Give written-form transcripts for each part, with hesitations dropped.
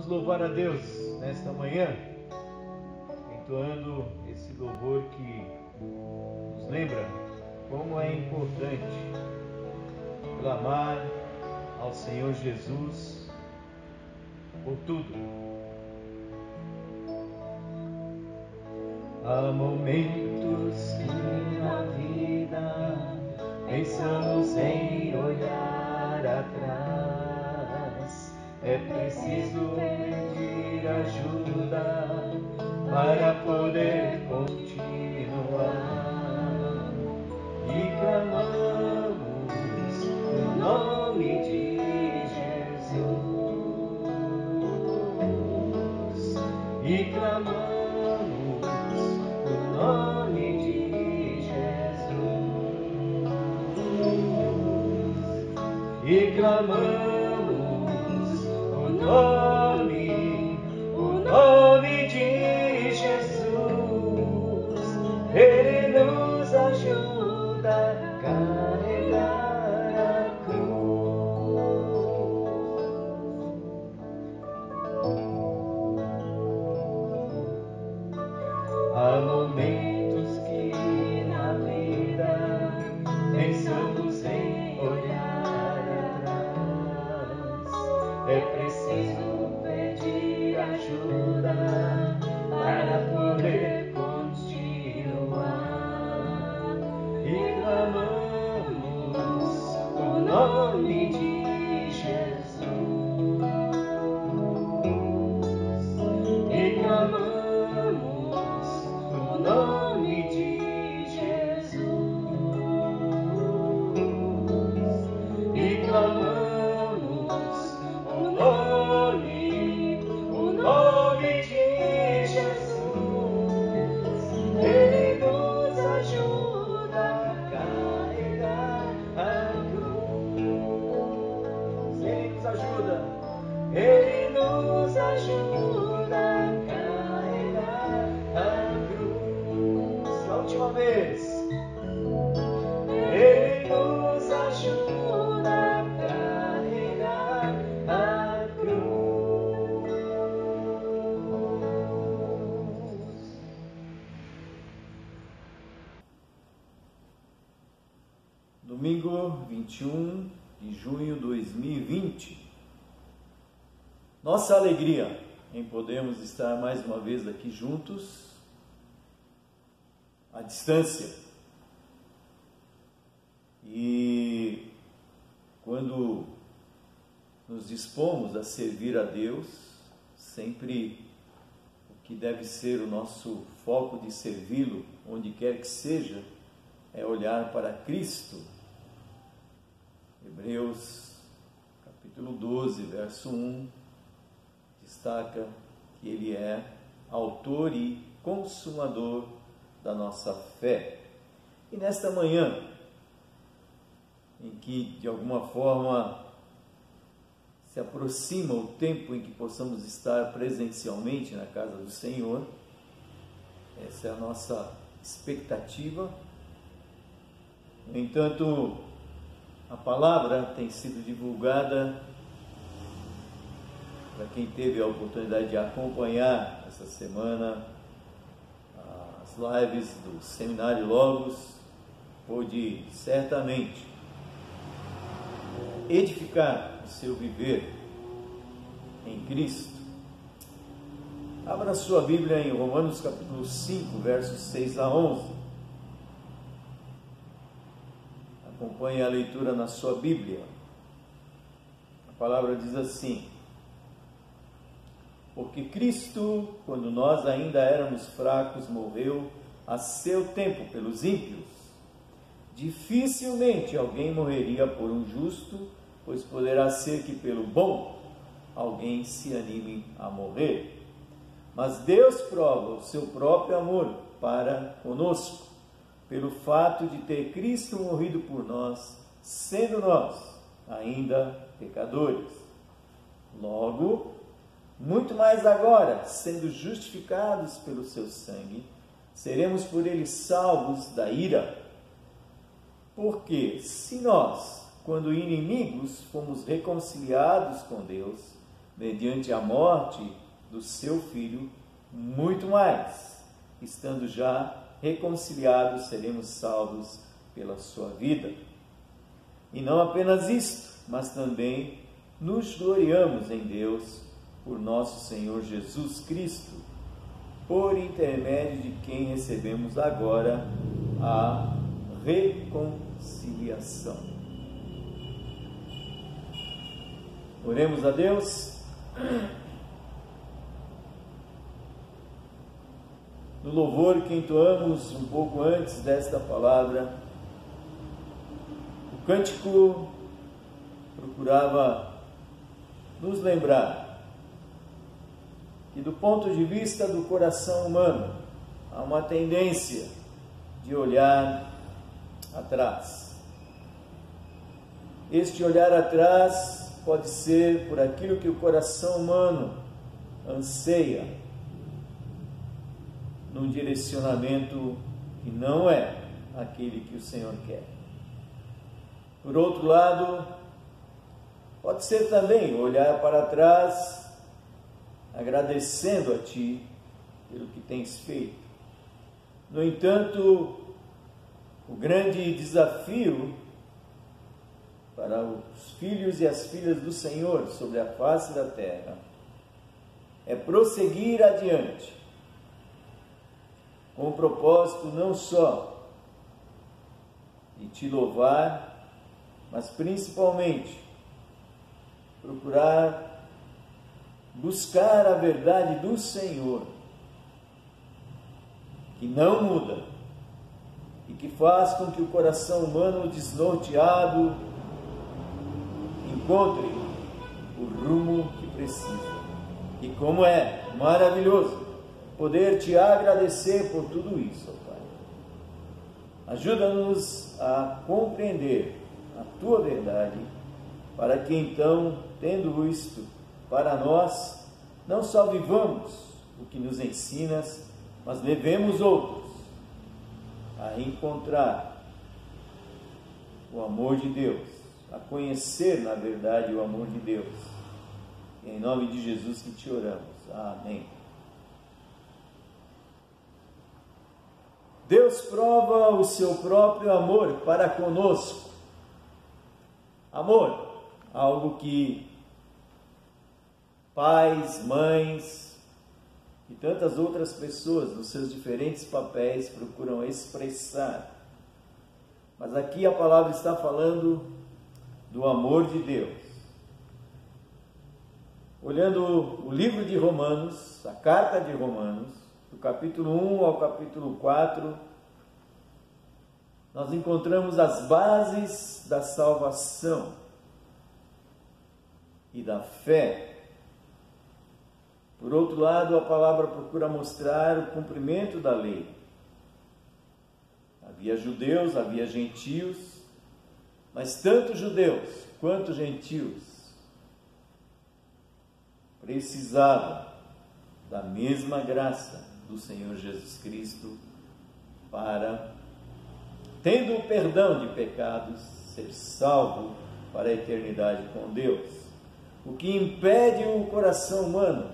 Vamos louvar a Deus nesta manhã, entoando esse louvor que nos lembra como é importante clamar ao Senhor Jesus por tudo. Há momentos que na vida pensamos em olhar atrás. É preciso pedir ajuda para poder continuar. E clamamos o nome de Jesus. E clamamos o nome de Jesus. E clamamos o nome de Jesus. Ele nos ajuda a carregar a cruz. Há momentos que na vida pensamos em olhar atrás. É preciso pedir ajuda para poder continuar. E clamamos o nome de Jesus. E clamamos o nome de Jesus. E clamamos o nome de Jesus. Ele nos ajuda a carregar a cruz. Ele nos ajuda. Ele nos ajuda a carregar a cruz. A última vez. Ele nos ajuda a carregar a cruz. Domingo 21 de junho de 2020. Nossa alegria em podermos estar mais uma vez aqui juntos, à distância. E quando nos dispomos a servir a Deus, sempre o que deve ser o nosso foco de servi-lo, onde quer que seja, é olhar para Cristo. Hebreus capítulo 12, verso 1, destaca que Ele é autor e consumador da nossa fé. E nesta manhã, em que de alguma forma se aproxima o tempo em que possamos estar presencialmente na casa do Senhor, essa é a nossa expectativa. No entanto, a palavra tem sido divulgada, para quem teve a oportunidade de acompanhar essa semana as lives do Seminário Logos, pôde certamente edificar o seu viver em Cristo. Abra sua Bíblia em Romanos capítulo 5, versos 6 a 11. Acompanhe a leitura na sua Bíblia. A palavra diz assim: porque Cristo, quando nós ainda éramos fracos, morreu a seu tempo pelos ímpios. Dificilmente alguém morreria por um justo, pois poderá ser que pelo bom alguém se anime a morrer. Mas Deus prova o seu próprio amor para conosco, pelo fato de ter Cristo morrido por nós, sendo nós ainda pecadores. Logo, muito mais agora, sendo justificados pelo seu sangue, seremos por ele salvos da ira. Porque se nós, quando inimigos, fomos reconciliados com Deus mediante a morte do seu Filho, muito mais, estando já reconciliados, seremos salvos pela sua vida. E não apenas isto, mas também nos gloriamos em Deus por nosso Senhor Jesus Cristo, por intermédio de quem recebemos agora a reconciliação. Oremos a Deus. No louvor que entoamos um pouco antes desta palavra, o cântico procurava nos lembrar que, do ponto de vista do coração humano, há uma tendência de olhar atrás. Este olhar atrás pode ser por aquilo que o coração humano anseia, num direcionamento que não é aquele que o Senhor quer. Por outro lado, pode ser também olhar para trás, agradecendo a Ti pelo que tens feito. No entanto, o grande desafio para os filhos e as filhas do Senhor sobre a face da terra é prosseguir adiante, com o propósito não só de Te louvar, mas principalmente procurar buscar a verdade do Senhor, que não muda e que faz com que o coração humano desnorteado encontre o rumo que precisa. E como é maravilhoso poder Te agradecer por tudo isso, ó Pai. Ajuda-nos a compreender a Tua verdade, para que então, tendo isto para nós, não só vivamos o que nos ensinas, mas levemos outros a encontrar o amor de Deus, a conhecer na verdade o amor de Deus. Em nome de Jesus que Te oramos. Amém. Deus prova o seu próprio amor para conosco. Amor, algo que pais, mães e tantas outras pessoas nos seus diferentes papéis procuram expressar. Mas aqui a palavra está falando do amor de Deus. Olhando o livro de Romanos, a carta de Romanos, do capítulo 1 ao capítulo 4, nós encontramos as bases da salvação e da fé. Por outro lado, a palavra procura mostrar o cumprimento da lei. Havia judeus, havia gentios, mas tanto judeus quanto gentios precisavam da mesma graça do Senhor Jesus Cristo para, tendo o perdão de pecados, ser salvo para a eternidade com Deus. O que impede o coração humano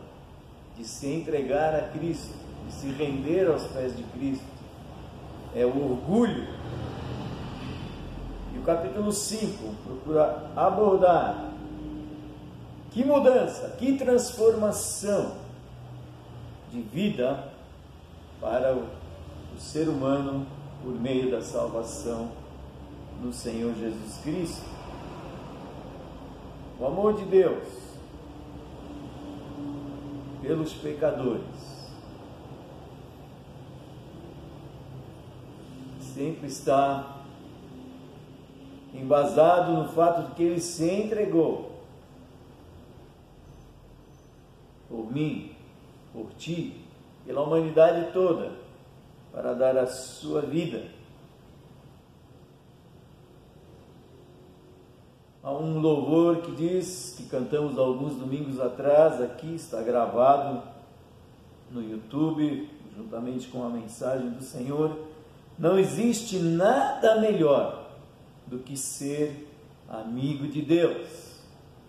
de se entregar a Cristo, de se render aos pés de Cristo, é o orgulho. E o capítulo 5 procura abordar que mudança, que transformação de vida para o ser humano por meio da salvação no Senhor Jesus Cristo. O amor de Deus pelos pecadores sempre está embasado no fato de que Ele se entregou por mim, por ti, pela humanidade toda, para dar a sua vida. Há um louvor que diz, que cantamos alguns domingos atrás, aqui está gravado no YouTube, juntamente com a mensagem do Senhor: não existe nada melhor do que ser amigo de Deus,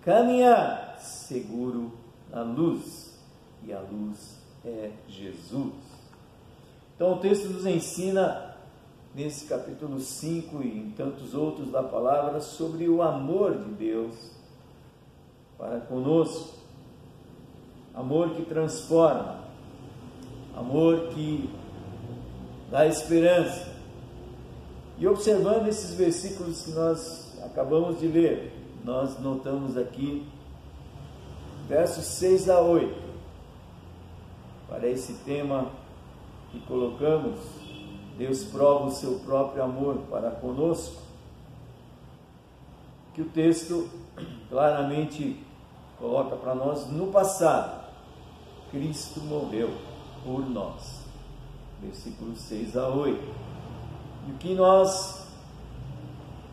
caminhar seguro na luz, e a luz é Jesus. Então o texto nos ensina, nesse capítulo 5 e em tantos outros da palavra, sobre o amor de Deus para conosco. Amor que transforma, amor que dá esperança. E observando esses versículos que nós acabamos de ler, nós notamos aqui versos 6 a 8, para esse tema que colocamos, Deus prova o seu próprio amor para conosco, que o texto claramente coloca para nós: no passado, Cristo morreu por nós. Versículos 6 a 8. E o que nós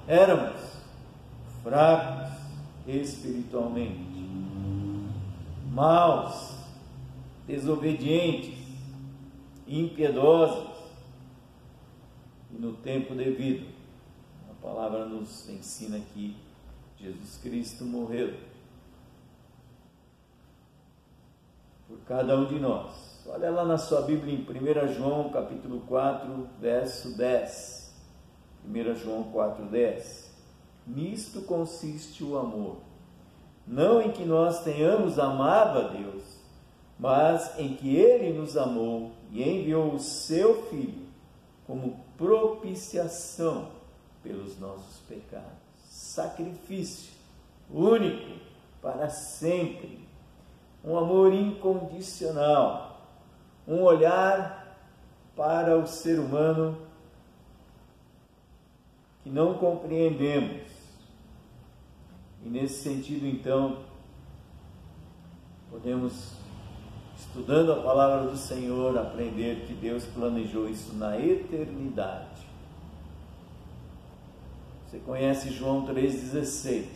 éramos, fracos espiritualmente, maus, desobedientes, impiedosos, e no tempo devido, a palavra nos ensina que Jesus Cristo morreu por cada um de nós. Olha lá na sua Bíblia em 1 João capítulo 4, verso 10. 1 João 4, 10. Nisto consiste o amor, não em que nós tenhamos amado a Deus, mas em que Ele nos amou e enviou o seu Filho como propiciação pelos nossos pecados. Sacrifício único para sempre, um amor incondicional, um olhar para o ser humano que não compreendemos. E nesse sentido, então, podemos, estudando a palavra do Senhor, aprender que Deus planejou isso na eternidade. Você conhece João 3,16?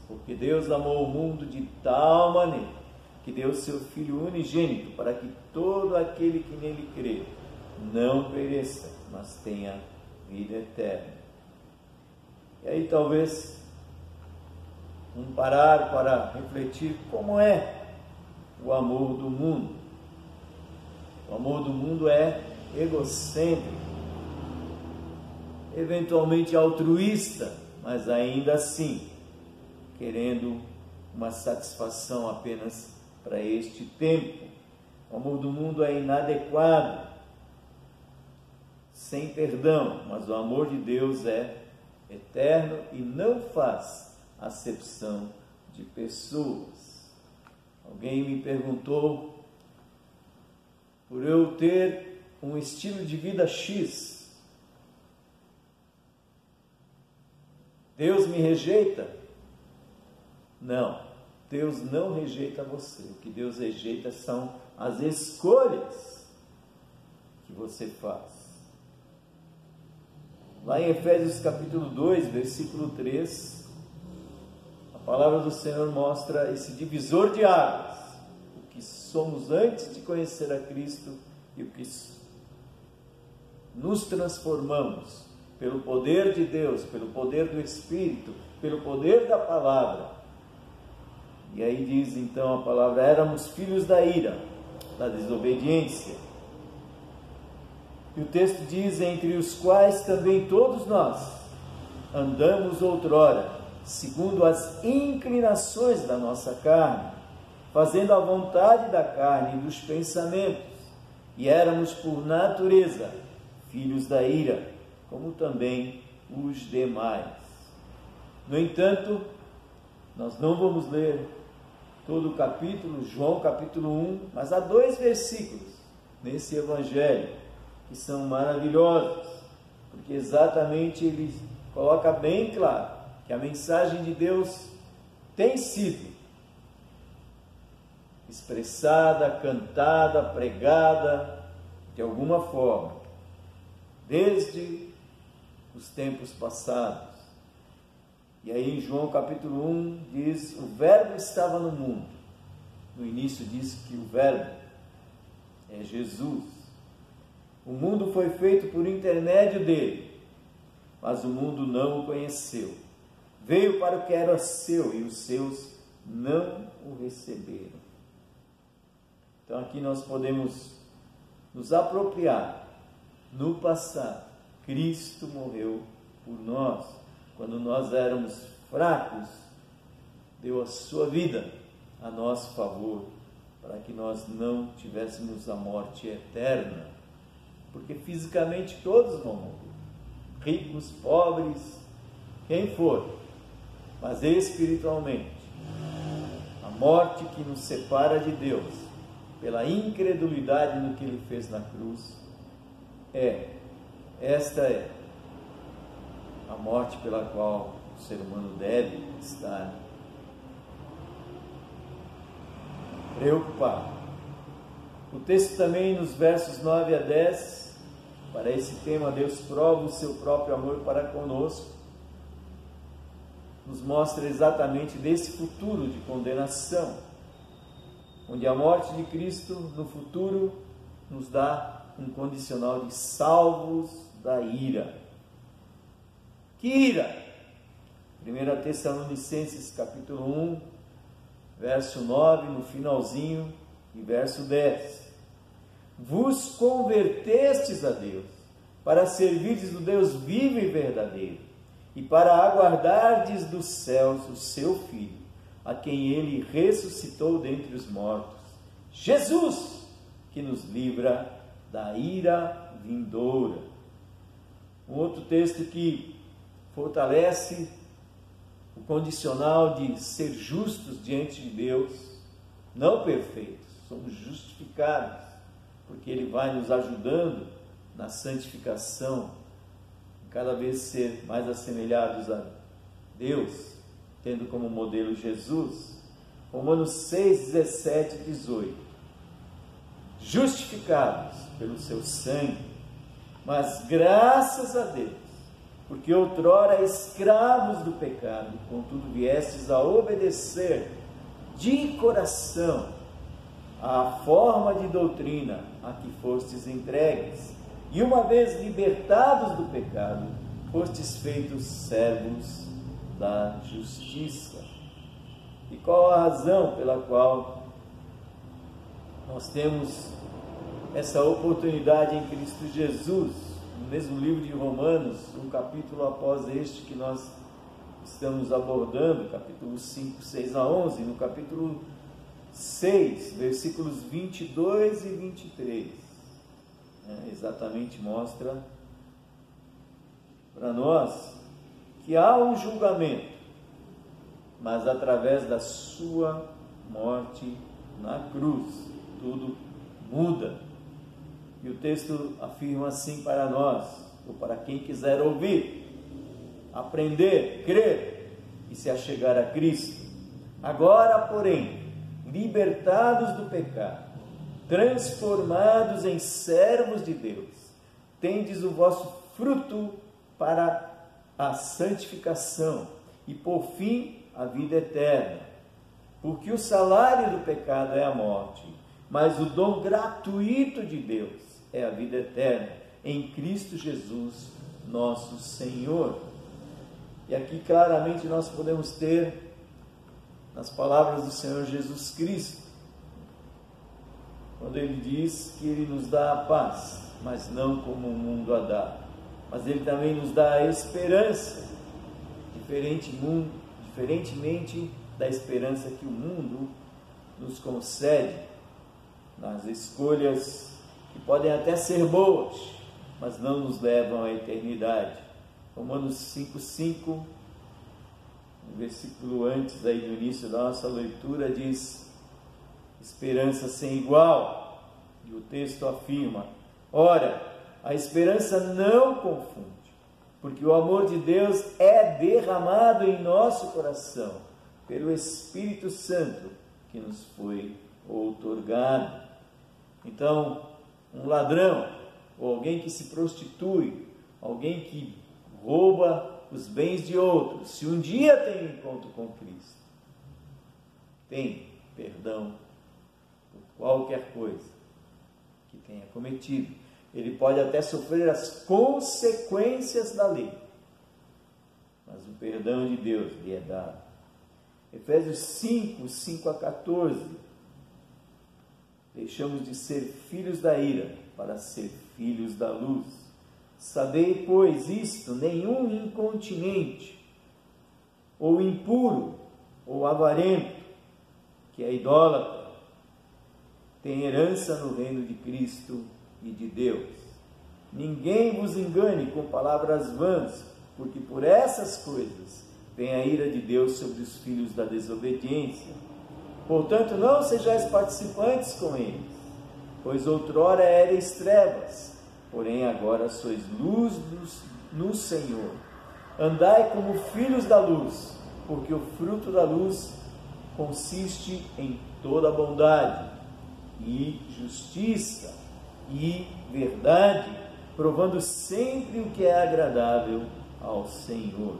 Porque Deus amou o mundo de tal maneira que deu seu Filho unigênito, para que todo aquele que nele crê não pereça, mas tenha vida eterna. E aí talvez vamos parar para refletir como é o amor do mundo. O amor do mundo é egocêntrico, eventualmente altruísta, mas ainda assim querendo uma satisfação apenas para este tempo. O amor do mundo é inadequado, sem perdão, mas o amor de Deus é eterno e não faz acepção de pessoas. Alguém me perguntou, por eu ter um estilo de vida X, Deus me rejeita? Não, Deus não rejeita você. O que Deus rejeita são as escolhas que você faz. Lá em Efésios capítulo 2, versículo 3, a palavra do Senhor mostra esse divisor de águas, o que somos antes de conhecer a Cristo e o que nos transformamos pelo poder de Deus, pelo poder do Espírito, pelo poder da palavra. E aí diz então a palavra: éramos filhos da ira, da desobediência. E o texto diz: entre os quais também todos nós andamos outrora, segundo as inclinações da nossa carne, fazendo a vontade da carne e dos pensamentos, e éramos por natureza filhos da ira, como também os demais. No entanto, nós não vamos ler todo o capítulo, João capítulo 1, mas há 2 versículos nesse evangelho que são maravilhosos, porque exatamente ele coloca bem claro que a mensagem de Deus tem sido expressada, cantada, pregada, de alguma forma, desde os tempos passados. E aí em João capítulo 1 diz: o verbo estava no mundo. No início diz que o verbo é Jesus. O mundo foi feito por intermédio dele, mas o mundo não o conheceu. Veio para o que era seu e os seus não o receberam. Então aqui nós podemos nos apropriar. No passado, Cristo morreu por nós. Quando nós éramos fracos, deu a sua vida a nosso favor, para que nós não tivéssemos a morte eterna. Porque fisicamente todos vão morrer, ricos, pobres, quem for, mas espiritualmente, a morte que nos separa de Deus, pela incredulidade no que Ele fez na cruz, esta é a morte pela qual o ser humano deve estar preocupado. O texto também, nos versos 9 a 10, para esse tema, Deus prova o seu próprio amor para conosco, nos mostra exatamente desse futuro de condenação, onde a morte de Cristo no futuro nos dá um condicional de salvos da ira. Que ira? 1 Tessalonicenses capítulo 1, verso 9, no finalzinho, e verso 10. Vos convertestes a Deus, para servirdes o Deus vivo e verdadeiro, e para aguardardes dos céus o seu Filho, a quem Ele ressuscitou dentre os mortos, Jesus, que nos livra da ira vindoura. Um outro texto que fortalece o condicional de ser justos diante de Deus, não perfeitos, somos justificados, porque Ele vai nos ajudando na santificação, cada vez ser mais assemelhados a Deus, tendo como modelo Jesus. Romanos 6, 17 e 18. Justificados pelo seu sangue, mas graças a Deus, porque outrora escravos do pecado, contudo viestes a obedecer de coração à forma de doutrina a que fostes entregues, e uma vez libertados do pecado, fostes feitos servos da justiça. E qual a razão pela qual nós temos essa oportunidade em Cristo Jesus? No mesmo livro de Romanos, um capítulo após este que nós estamos abordando, capítulo 5, 6 a 11, no capítulo 6, versículos 22 e 23, exatamente mostra para nós que há um julgamento, mas através da sua morte na cruz, tudo muda. E o texto afirma assim para nós, ou para quem quiser ouvir, aprender, crer e se achegar a Cristo. Agora, porém, libertados do pecado, transformados em servos de Deus, tendes o vosso fruto para a santificação e, por fim, a vida eterna. Porque o salário do pecado é a morte, mas o dom gratuito de Deus é a vida eterna, em Cristo Jesus, nosso Senhor. E aqui claramente nós podemos ter, nas palavras do Senhor Jesus Cristo, quando Ele diz que Ele nos dá a paz, mas não como o mundo a dá, mas Ele também nos dá a esperança, diferentemente da esperança que o mundo nos concede, nas escolhas que podem até ser boas, mas não nos levam à eternidade. Romanos 5,5, um versículo antes aí do início da nossa leitura, diz: esperança sem igual. E o texto afirma: ora, a esperança não confunde, porque o amor de Deus é derramado em nosso coração pelo Espírito Santo que nos foi outorgado. Então, um ladrão, ou alguém que se prostitui, alguém que rouba os bens de outros, se um dia tem um encontro com Cristo, tem perdão por qualquer coisa que tenha cometido. Ele pode até sofrer as consequências da lei, mas o perdão de Deus lhe é dado. Efésios 5, 5 a 14, Deixamos de ser filhos da ira para ser filhos da luz. Sabei, pois, isto: nenhum incontinente, ou impuro, ou avarento, que é idólatra, tem herança no reino de Cristo e de Deus. Ninguém vos engane com palavras vãs, porque por essas coisas vem a ira de Deus sobre os filhos da desobediência. Portanto, não sejais participantes com eles, pois outrora erais trevas, porém agora sois luz no Senhor. Andai como filhos da luz, porque o fruto da luz consiste em toda bondade e justiça e verdade, provando sempre o que é agradável ao Senhor.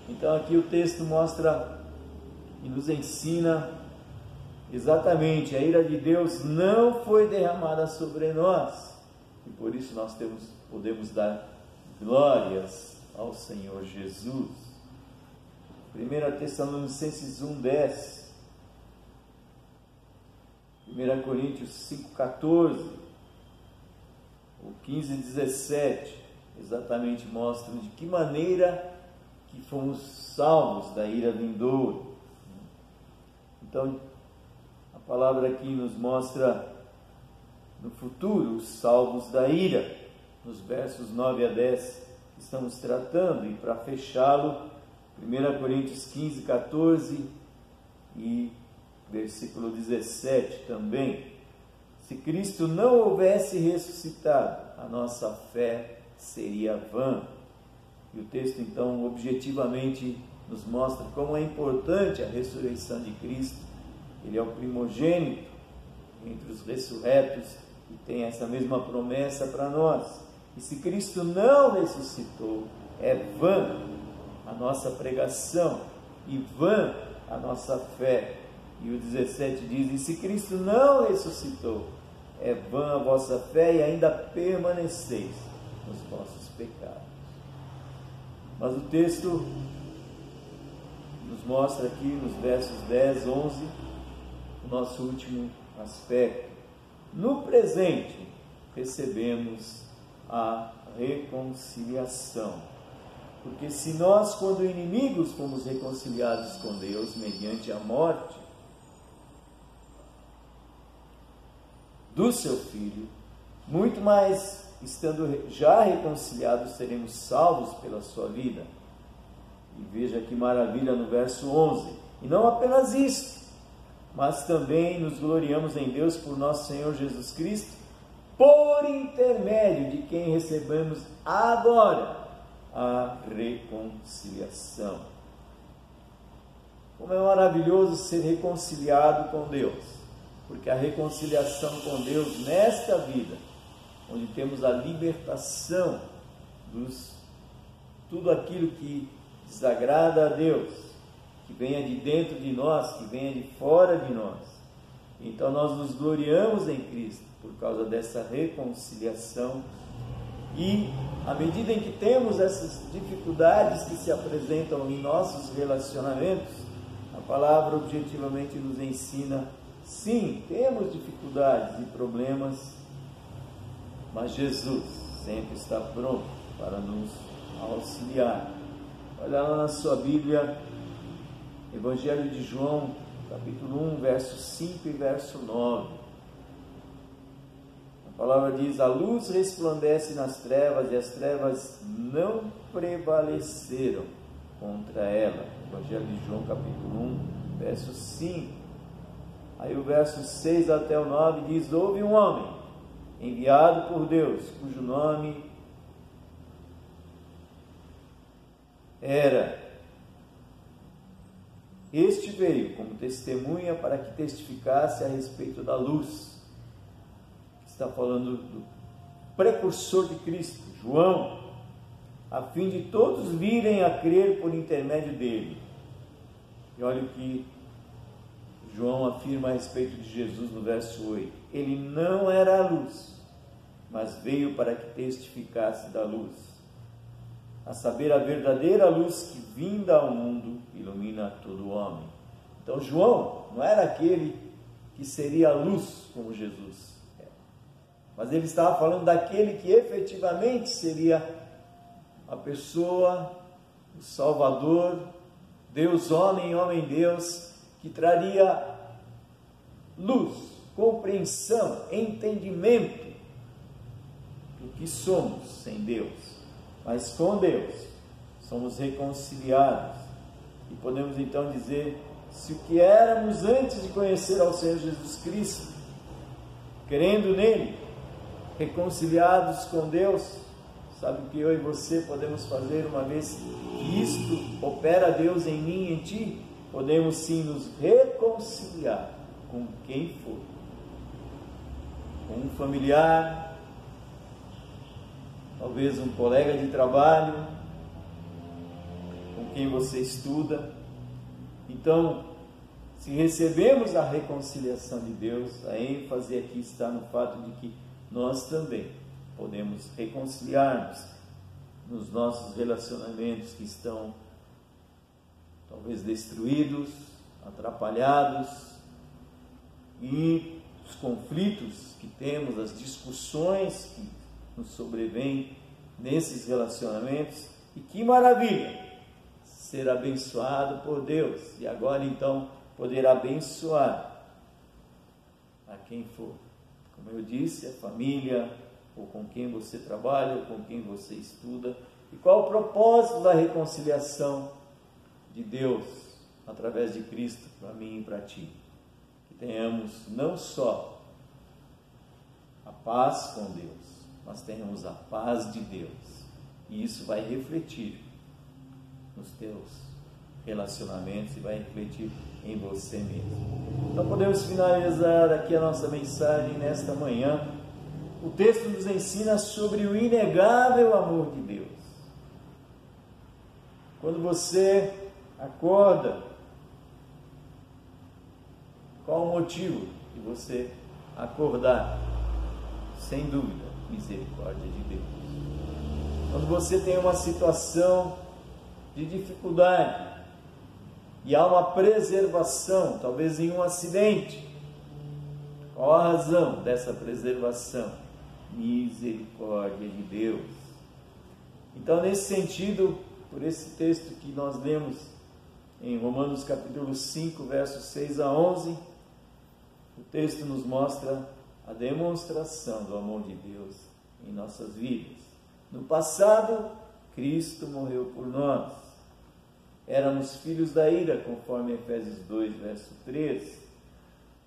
Então aqui o texto mostra e nos ensina exatamente: a ira de Deus não foi derramada sobre nós, e por isso nós podemos dar glórias ao Senhor Jesus. 1 Tessalonicenses 1:10, 1 Coríntios 5:14, o 15:17, exatamente mostram de que maneira que fomos salvos da ira vindoura. Então, a palavra aqui nos mostra no futuro os salvos da ira. Nos versos 9 a 10 estamos tratando, e para fechá-lo, 1 Coríntios 15:14 e versículo 17 também: se Cristo não houvesse ressuscitado, a nossa fé seria vã. E o texto então objetivamente nos mostra como é importante a ressurreição de Cristo. Ele é o primogênito entre os ressurretos e tem essa mesma promessa para nós. E se Cristo não ressuscitou, é vã a nossa pregação e vã a nossa fé. E o 17 diz: e se Cristo não ressuscitou, é vã a vossa fé e ainda permaneceis nos vossos pecados. Mas o texto nos mostra aqui nos versos 10, 11, o nosso último aspecto. No presente, recebemos a reconciliação. Porque se nós, quando inimigos, fomos reconciliados com Deus mediante a morte do seu Filho, muito mais, estando já reconciliados, seremos salvos pela sua vida. E veja que maravilha no verso 11: e não apenas isso, mas também nos gloriamos em Deus por nosso Senhor Jesus Cristo, por intermédio de quem recebemos agora a reconciliação. Como é maravilhoso ser reconciliado com Deus, porque a reconciliação com Deus nesta vida, onde temos a libertação dos tudo aquilo que desagrada a Deus, que venha de dentro de nós, que venha de fora de nós. Então nós nos gloriamos em Cristo por causa dessa reconciliação. E à medida em que temos essas dificuldades que se apresentam em nossos relacionamentos, a palavra objetivamente nos ensina: sim, temos dificuldades e problemas, mas Jesus sempre está pronto para nos auxiliar. Olha lá na sua Bíblia, Evangelho de João, capítulo 1, verso 5 e verso 9. A palavra diz: a luz resplandece nas trevas e as trevas não prevaleceram contra ela. Evangelho de João, capítulo 1, verso 5. Aí o verso 6 até o 9 diz: houve um homem enviado por Deus, cujo nome era. Este veio como testemunha para que testificasse a respeito da luz. Está falando do precursor de Cristo, João, a fim de todos virem a crer por intermédio dele. E olha o que João afirma a respeito de Jesus no verso 8: ele não era a luz, mas veio para que testificasse da luz, a saber, a verdadeira luz que, vinda ao mundo, ilumina todo homem. Então João não era aquele que seria a luz, como Jesus é. Mas ele estava falando daquele que efetivamente seria a pessoa, o Salvador, Deus homem, homem Deus, que traria luz, compreensão, entendimento do que somos sem Deus. Mas com Deus somos reconciliados e podemos então dizer, se o que éramos antes de conhecer ao Senhor Jesus Cristo, crendo nele, reconciliados com Deus, sabe o que eu e você podemos fazer uma vez que isto opera Deus em mim e em ti? Podemos sim nos reconciliar com quem for, com um familiar, talvez um colega de trabalho, com quem você estuda. Então, se recebemos a reconciliação de Deus, a ênfase aqui está no fato de que nós também podemos reconciliar-nos nos nossos relacionamentos que estão talvez destruídos, atrapalhados, e os conflitos que temos, as discussões que nos sobrevêm nesses relacionamentos. E que maravilha ser abençoado por Deus e agora então poder abençoar a quem for, como eu disse, a família, ou com quem você trabalha, ou com quem você estuda. E qual o propósito da reconciliação de Deus através de Cristo para mim e para ti? Que tenhamos não só a paz com Deus, mas tenhamos a paz de Deus, e isso vai refletir nos teus relacionamentos e vai refletir em você mesmo. Então podemos finalizar aqui a nossa mensagem nesta manhã. O texto nos ensina sobre o inegável amor de Deus. Quando você acorda, qual o motivo de você acordar? Sem dúvida, misericórdia de Deus. Quando você tem uma situação de dificuldade e há uma preservação, talvez em um acidente, qual a razão dessa preservação? Misericórdia de Deus. Então, nesse sentido, por esse texto que nós lemos em Romanos capítulo 5, versos 6 a 11, o texto nos mostra a demonstração do amor de Deus em nossas vidas. No passado, Cristo morreu por nós. Éramos filhos da ira, conforme Efésios 2, verso 13.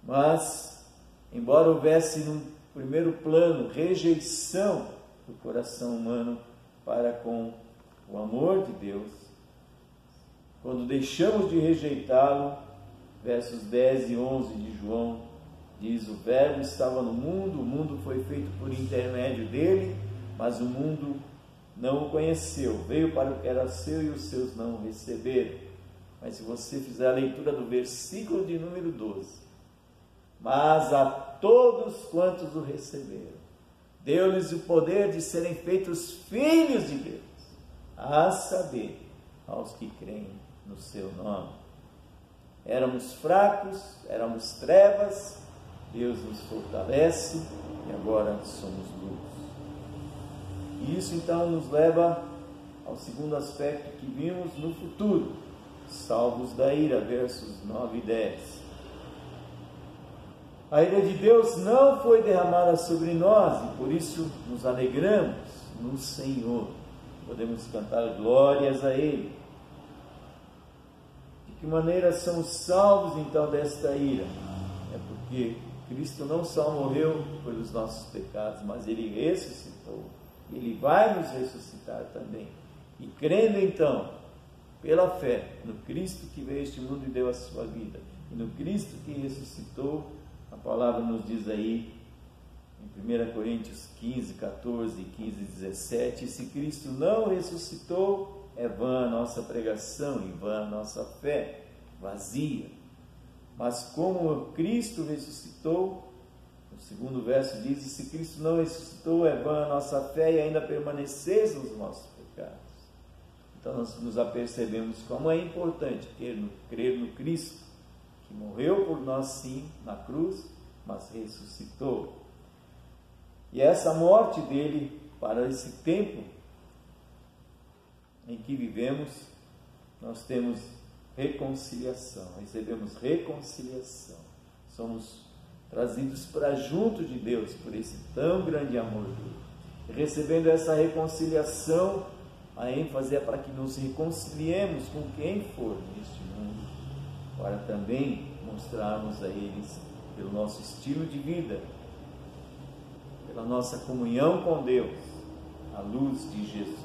Mas, embora houvesse num primeiro plano rejeição do coração humano para com o amor de Deus, quando deixamos de rejeitá-lo, versos 10 e 11 de João, diz: o verbo estava no mundo, o mundo foi feito por intermédio dele, mas o mundo não o conheceu. Veio para o que era seu e os seus não o receberam. Mas se você fizer a leitura do versículo de número 12, mas a todos quantos o receberam, deu-lhes o poder de serem feitos filhos de Deus, a saber, aos que creem no seu nome. Éramos fracos, éramos trevas, Deus nos fortalece e agora somos luz. E isso então nos leva ao segundo aspecto que vimos no futuro, salvos da ira, versos 9 e 10. A ira de Deus não foi derramada sobre nós e por isso nos alegramos no Senhor. Podemos cantar glórias a Ele. De que maneira somos salvos então desta ira? É porque Cristo não só morreu pelos nossos pecados, mas Ele ressuscitou. Ele vai nos ressuscitar também. E crendo então, pela fé, no Cristo que veio a este mundo e deu a sua vida, e no Cristo que ressuscitou, a palavra nos diz aí, em 1 Coríntios 15, 14, 15 e 17, se Cristo não ressuscitou, é vã a nossa pregação e vã a nossa fé, vazia. Mas como Cristo ressuscitou, o segundo verso diz: se Cristo não ressuscitou, é vã a nossa fé e ainda permaneceis nos nossos pecados. Então nós nos apercebemos como é importante crer no Cristo, que morreu por nós sim na cruz, mas ressuscitou. E essa morte dele para esse tempo em que vivemos, nós temos reconciliação, recebemos reconciliação, somos trazidos para junto de Deus por esse tão grande amor dele. E recebendo essa reconciliação, a ênfase é para que nos reconciliemos com quem for neste mundo, para também mostrarmos a eles, pelo nosso estilo de vida, pela nossa comunhão com Deus, a luz de Jesus.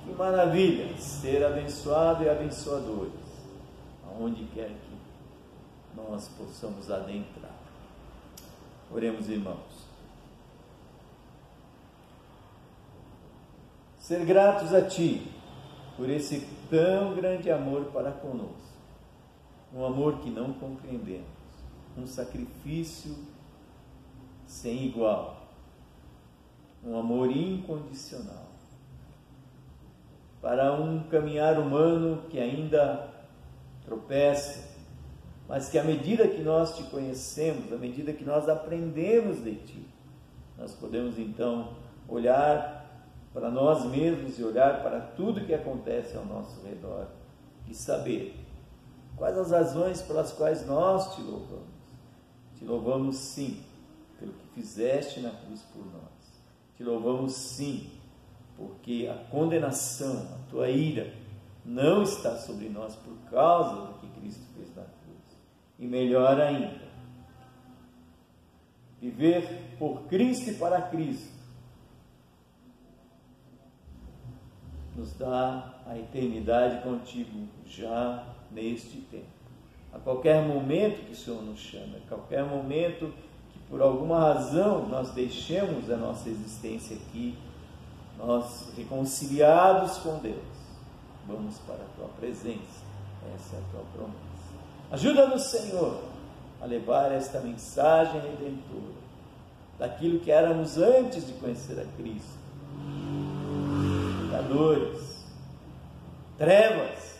Que maravilha ser abençoado e abençoadores, aonde quer que nós possamos adentrar. Oremos, irmãos. Ser gratos a Ti por esse tão grande amor para conosco, um amor que não compreendemos, um sacrifício sem igual, um amor incondicional, para um caminhar humano que ainda tropeça, mas que à medida que nós Te conhecemos, à medida que nós aprendemos de Ti, nós podemos então olhar para nós mesmos e olhar para tudo que acontece ao nosso redor e saber quais as razões pelas quais nós Te louvamos. Te louvamos sim pelo que fizeste na cruz por nós. Te louvamos sim porque a condenação, a Tua ira não está sobre nós por causa do que Cristo fez na cruz. E melhor ainda, viver por Cristo e para Cristo nos dá a eternidade contigo já neste tempo. A qualquer momento que o Senhor nos chama, a qualquer momento que por alguma razão nós deixemos a nossa existência aqui, nós reconciliados com Deus, vamos para a Tua presença. Essa é a Tua promessa. Ajuda-nos, Senhor, a levar esta mensagem redentora daquilo que éramos antes de conhecer a Cristo. Pecadores, trevas,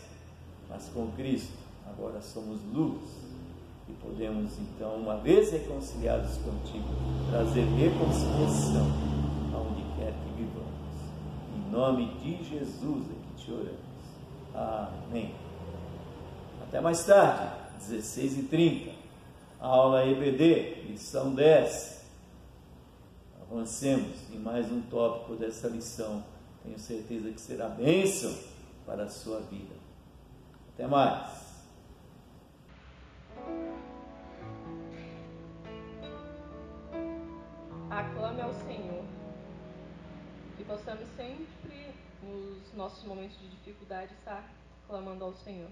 mas com Cristo agora somos luz e podemos então, uma vez reconciliados contigo, trazer reconciliação aonde quer que vivamos. Em nome de Jesus é que te oramos. Amém. Até mais tarde, 16h30, aula EBD, lição 10. Avancemos em mais um tópico dessa lição. Tenho certeza que será bênção para a sua vida. Até mais. Aclame ao Senhor. Que possamos sempre, nos nossos momentos de dificuldade, estar clamando ao Senhor.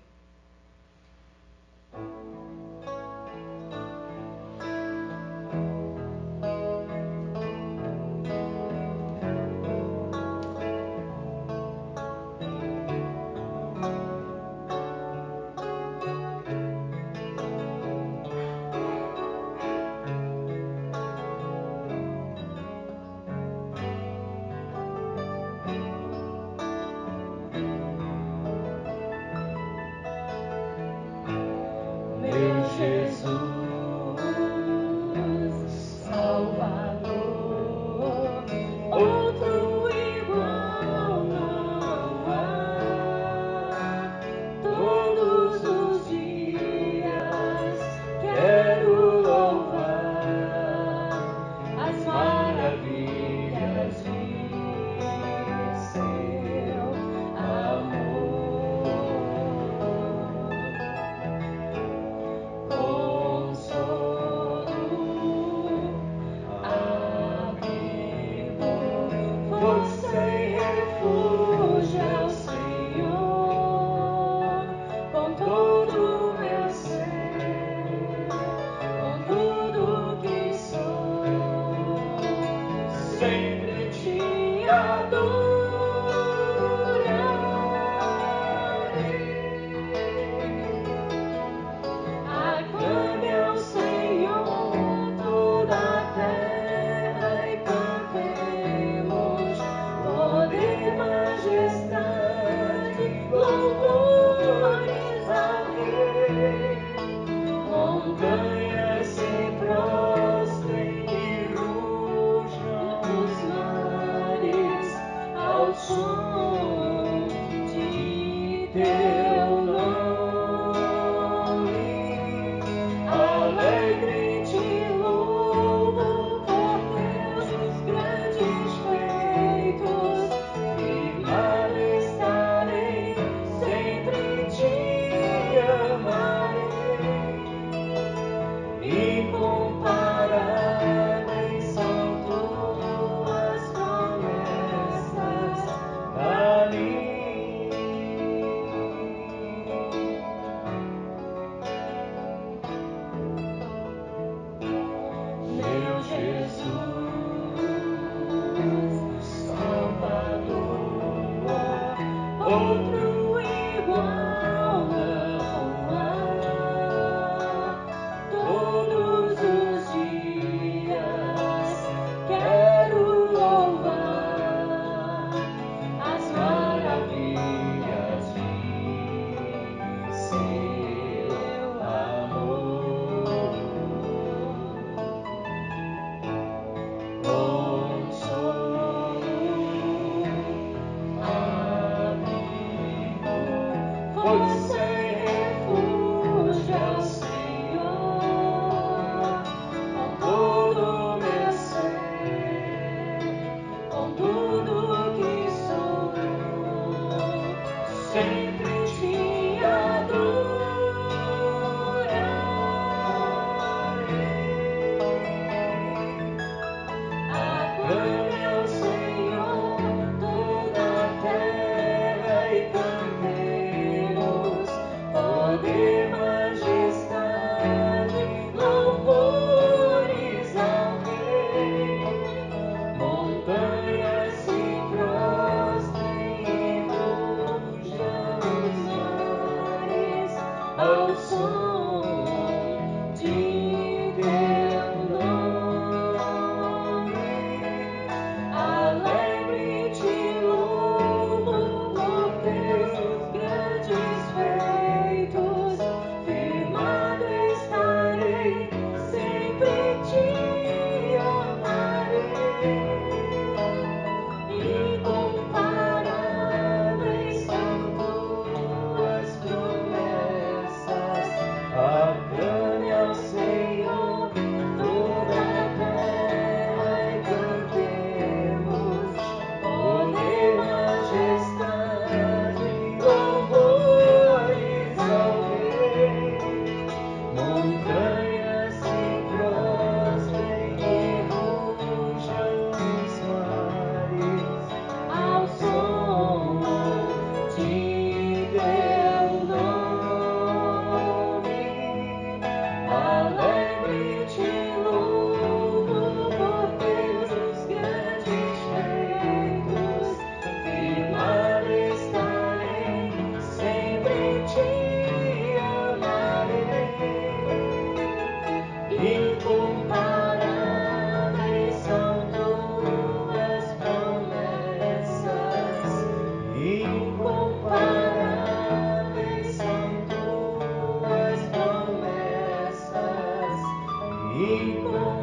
e